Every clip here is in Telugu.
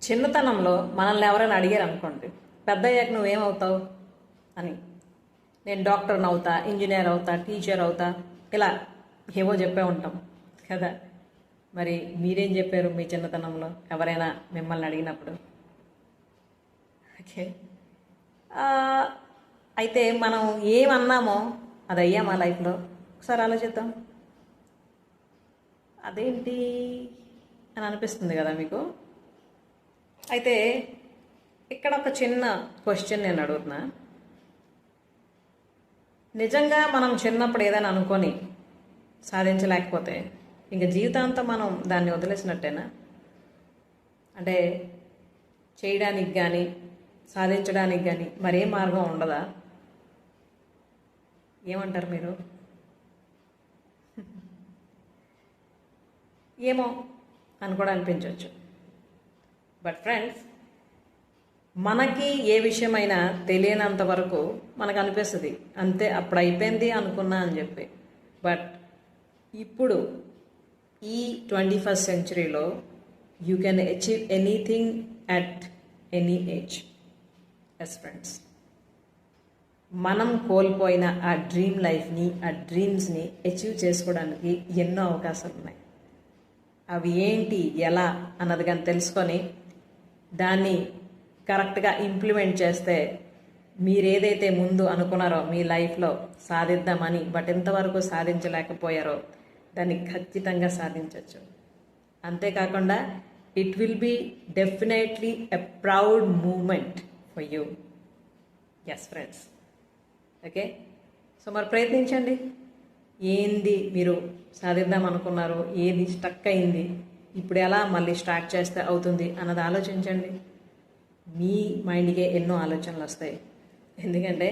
చిన్నతనంలో మనల్ని ఎవరైనా అడిగారు అనుకోండి, పెద్ద అయ్యాక నువ్వేమవుతావు అని. నేను డాక్టర్ని అవుతా, ఇంజనీర్ అవుతా, టీచర్ అవుతా, ఇలా ఏవో చెప్పే ఉంటాం కదా. మరి మీరేం చెప్పారు మీ చిన్నతనంలో ఎవరైనా మిమ్మల్ని అడిగినప్పుడు? ఓకే, అయితే మనం ఏమన్నామో అది అయ్యామా లైఫ్లో? ఒకసారి ఆలోచిద్దాం. అదేంటి అని అనిపిస్తుంది కదా మీకు. అయితే ఇక్కడ ఒక చిన్న క్వశ్చన్ నేను అడుగుతున్నా. నిజంగా మనం చిన్నప్పుడు ఏదైనా అనుకొని సాధించలేకపోతే ఇంకా జీవితాంతం మనం దాన్ని వదిలేసినట్టేనా? అంటే చేయడానికి కానీ సాధించడానికి కానీ మరే మార్గం ఉండదా? ఏమంటారు మీరు? ఏమో అని కూడా అనిపించవచ్చు. బట్ ఫ్రెండ్స్, మనకి ఏ విషయమైనా తెలియనంత వరకు మనకు అనిపిస్తుంది అంతే, అప్పుడు అయిపోయింది అనుకున్నా అని చెప్పి. బట్ ఇప్పుడు ఈ 21st సెంచరీలో you can achieve anything at any age. Yes friends, మనం కోల్పోయిన ఆ డ్రీమ్ లైఫ్ని, ఆ డ్రీమ్స్ని అచీవ్ చేసుకోవడానికి ఎన్నో అవకాశాలు ఉన్నాయి. అవి ఏంటి, ఎలా అన్నది కానీ తెలుసుకొని దాన్ని కరెక్ట్గా ఇంప్లిమెంట్ చేస్తే మీరు ఏదైతే ముందు అనుకున్నారో మీ లైఫ్లో సాధిద్దామని, బట్ ఎంతవరకు సాధించలేకపోయారో దాన్ని ఖచ్చితంగా సాధించవచ్చు. అంతేకాకుండా it will be definitely a proud moment for you. Yes friends, okay. So మరి ప్రయత్నించండి. ఏంది మీరు సాధిద్దాం అనుకున్నారు, ఏది స్టక్ అయింది, ఇప్పుడు ఎలా మళ్ళీ స్టార్ట్ చేస్తే అవుతుంది అన్నది ఆలోచించండి. మీ మైండ్కే ఎన్నో ఆలోచనలు వస్తాయి. ఎందుకంటే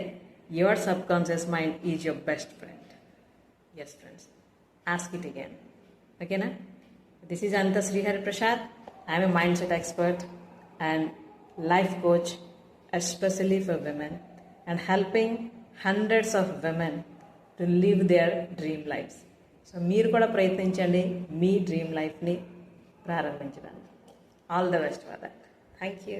your subconscious mind is your best friend. Yes friends, ask it again. ఓకేనా? This is Anita Srihari Prasad. I am a mindset expert and life coach, especially for women, and helping hundreds of women to live their dream lives. So మీరు కూడా ప్రయత్నించండి మీ డ్రీమ్ లైఫ్ని ప్రారంభించడానికి. All the best for that. Thank you.